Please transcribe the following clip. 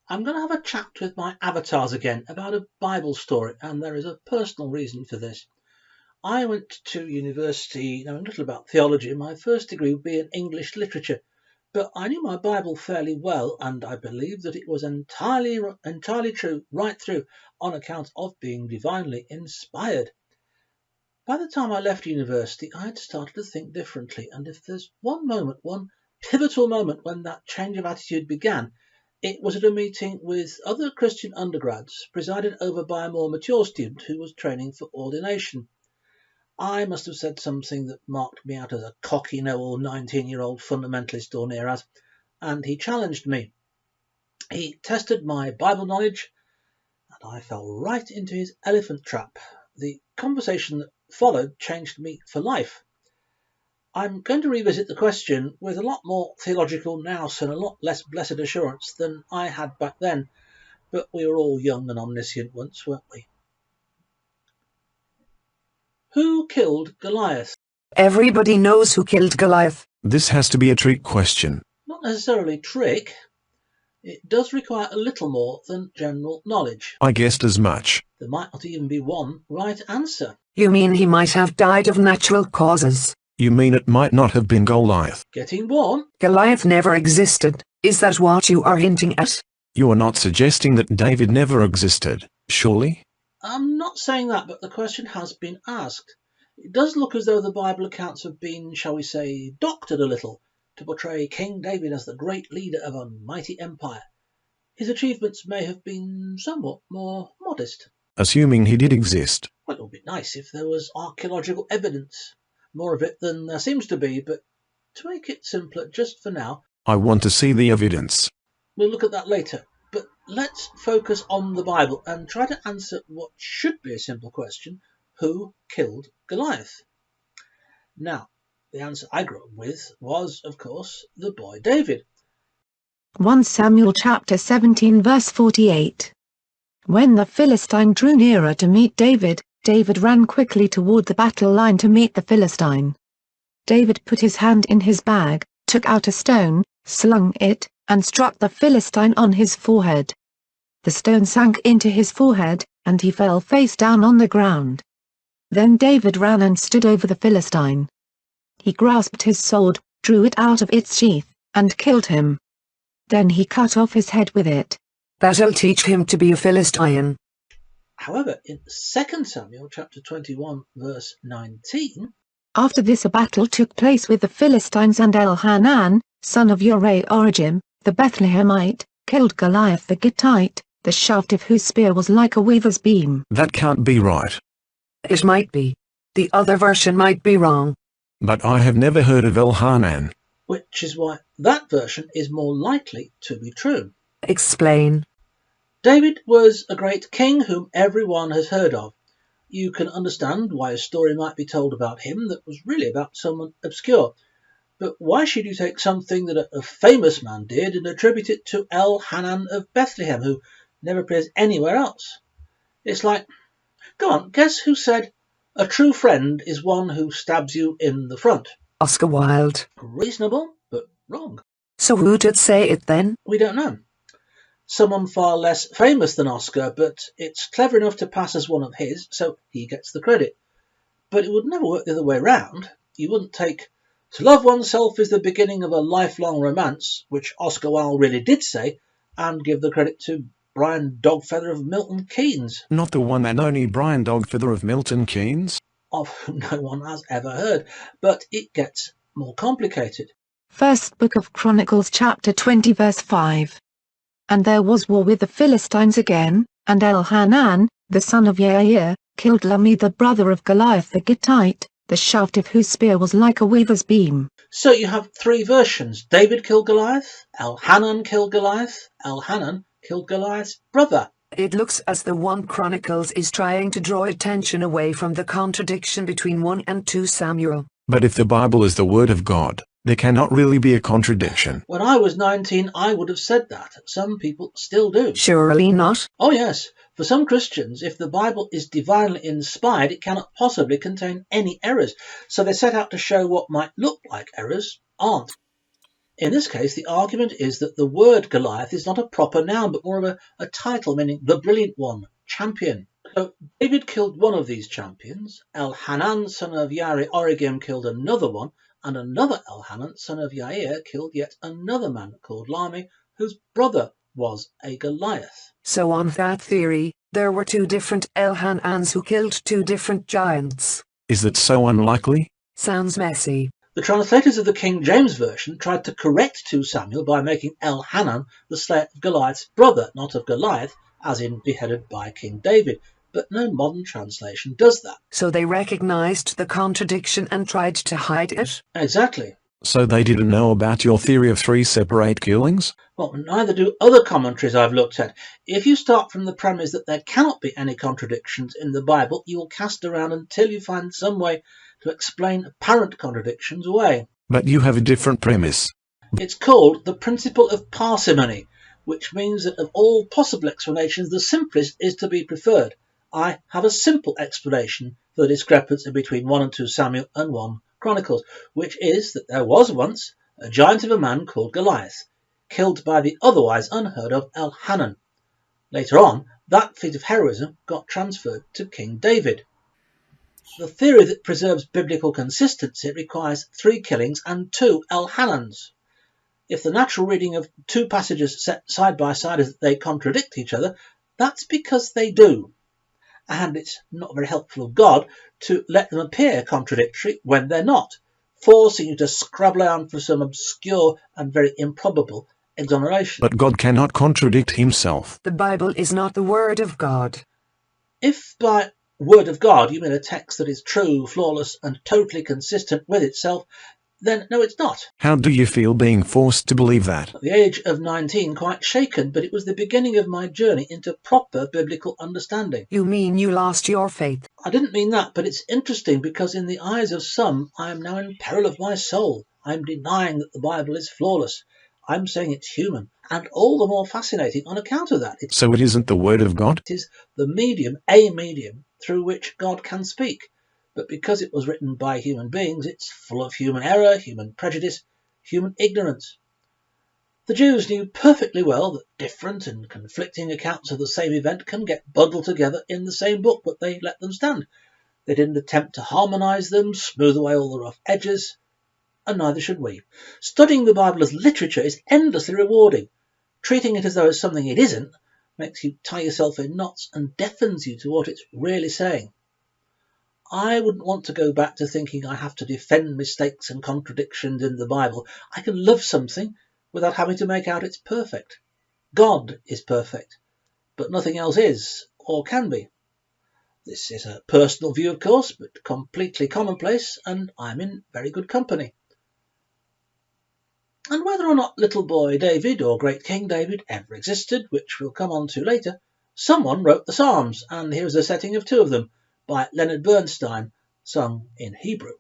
I'm going to have a chat with my avatars again about a Bible story, and there is a personal reason for this. I went to university knowing little about theology. My first degree would be in English literature, but I knew my Bible fairly well, and I believed that it was entirely true right through on account of being divinely inspired. By the time I left university, I had started to think differently, and if there's one pivotal moment when that change of attitude began, it was at a meeting with other Christian undergrads, presided over by a more mature student who was training for ordination. I must have said something that marked me out as a cocky, know-all 19-year-old fundamentalist or near as, and he challenged me. He tested my Bible knowledge, and I fell right into his elephant trap. The conversation that followed changed me for life. I'm going to revisit the question with a lot more theological nous and a lot less blessed assurance than I had back then, but we were all young and omniscient once, weren't we? Who killed Goliath? Everybody knows who killed Goliath. This has to be a trick question. Not necessarily trick. It does require a little more than general knowledge. I guessed as much. There might not even be one right answer. You mean he might have died of natural causes? You mean it might not have been Goliath? Getting born? Goliath never existed. Is that what you are hinting at? You are not suggesting that David never existed, surely? I'm not saying that, but the question has been asked. It does look as though the Bible accounts have been, shall we say, doctored a little to portray King David as the great leader of a mighty empire. His achievements may have been somewhat more modest. Assuming he did exist. Well, it would be nice if there was archaeological evidence. More of it than there seems to be, but to make it simpler just for now, I want to see the evidence. We'll look at that later. But let's focus on the Bible and try to answer what should be a simple question: who killed Goliath? Now, the answer I grew up with was, of course, the boy David. 1 Samuel chapter 17 verse 48. When the Philistine drew nearer to meet David, David ran quickly toward the battle line to meet the Philistine. David put his hand in his bag, took out a stone, slung it, and struck the Philistine on his forehead. The stone sank into his forehead, and he fell face down on the ground. Then David ran and stood over the Philistine. He grasped his sword, drew it out of its sheath, and killed him. Then he cut off his head with it. That'll teach him to be a Philistine. However, in 2 Samuel chapter 21 verse 19, After this a battle took place with the Philistines, and Elhanan, son of Uriah-Origim, the Bethlehemite, killed Goliath the Gittite, the shaft of whose spear was like a weaver's beam. That can't be right. It might be. The other version might be wrong. But I have never heard of Elhanan. which is why that version is more likely to be true. Explain. David was a great king whom everyone has heard of. You can understand why a story might be told about him that was really about someone obscure. But why should you take something that a famous man did and attribute it to Elhanan of Bethlehem, who never appears anywhere else? It's like, go on, guess who said, "A true friend is one who stabs you in the front"? Oscar Wilde. Reasonable, but wrong. So who did say it then? We don't know. Someone far less famous than Oscar, but it's clever enough to pass as one of his, so he gets the credit. But it would never work the other way round. You wouldn't take, "To love oneself is the beginning of a lifelong romance," which Oscar Wilde really did say, and give the credit to Brian Dogfeather of Milton Keynes. Not the one and only Brian Dogfeather of Milton Keynes? Of whom no one has ever heard, but it gets more complicated. First Book of Chronicles chapter 20 verse 5. And there was war with the Philistines again, and Elhanan, the son of Jair, killed Lahmi the brother of Goliath the Gittite, the shaft of whose spear was like a weaver's beam. So you have three versions. David killed Goliath, Elhanan killed Goliath, Elhanan killed Goliath's brother. It looks as though 1 Chronicles is trying to draw attention away from the contradiction between 1 and 2 Samuel. But if the Bible is the Word of God, there cannot really be a contradiction. When I was 19, I would have said that. Some people still do. Surely not. Oh yes, for some Christians, if the Bible is divinely inspired, it cannot possibly contain any errors. So they set out to show what might look like errors aren't. In this case, the argument is that the word Goliath is not a proper noun, but more of a title meaning the brilliant one, champion. So David killed one of these champions, Elhanan, son of Yari-Origim, killed another one, and another Elhanan, son of Yair, killed yet another man called Lami, whose brother was a Goliath. So on that theory, there were two different Elhanans who killed two different giants. Is that so unlikely? Sounds messy. The translators of the King James Version tried to correct 2 Samuel by making Elhanan the slayer of Goliath's brother, not of Goliath, as in beheaded by King David, but no modern translation does that. So they recognized the contradiction and tried to hide it? Exactly. So they didn't know about your theory of 3 separate killings? Well, neither do other commentaries I've looked at. If you start from the premise that there cannot be any contradictions in the Bible, you will cast around until you find some way to explain apparent contradictions away. But you have a different premise. It's called the principle of parsimony, which means that of all possible explanations, the simplest is to be preferred. I have a simple explanation for the discrepancy between 1 and 2 Samuel and 1 Chronicles, which is that there was once a giant of a man called Goliath, killed by the otherwise unheard of Elhanan. Later on, that feat of heroism got transferred to King David. The theory that preserves biblical consistency requires 3 killings and 2 Elhanans. If the natural reading of 2 passages set side by side is that they contradict each other, that's because they do. And it's not very helpful of God to let them appear contradictory when they're not, forcing you to scrabble around for some obscure and very improbable exoneration. But God cannot contradict himself. The Bible is not the Word of God. If by Word of God you mean a text that is true, flawless, and totally consistent with itself, then no, it's not. How do you feel being forced to believe that? At the age of 19, quite shaken, but it was the beginning of my journey into proper biblical understanding. You mean you lost your faith? I didn't mean that, but it's interesting because in the eyes of some, I am now in peril of my soul. I'm denying that the Bible is flawless. I'm saying it's human, and all the more fascinating on account of that. So it isn't the Word of God? It is the medium, a medium, through which God can speak. But because it was written by human beings, it's full of human error, human prejudice, human ignorance. The Jews knew perfectly well that different and conflicting accounts of the same event can get bundled together in the same book, but they let them stand. They didn't attempt to harmonise them, smooth away all the rough edges, and neither should we. Studying the Bible as literature is endlessly rewarding. Treating it as though it's something it isn't makes you tie yourself in knots and deafens you to what it's really saying. I wouldn't want to go back to thinking I have to defend mistakes and contradictions in the Bible. I can love something without having to make out it's perfect. God is perfect, but nothing else is or can be. This is a personal view, of course, but completely commonplace, and I'm in very good company. And whether or not little boy David or great King David ever existed, which we'll come on to later, someone wrote the Psalms, and here's a setting of 2 of them, by Leonard Bernstein, sung in Hebrew.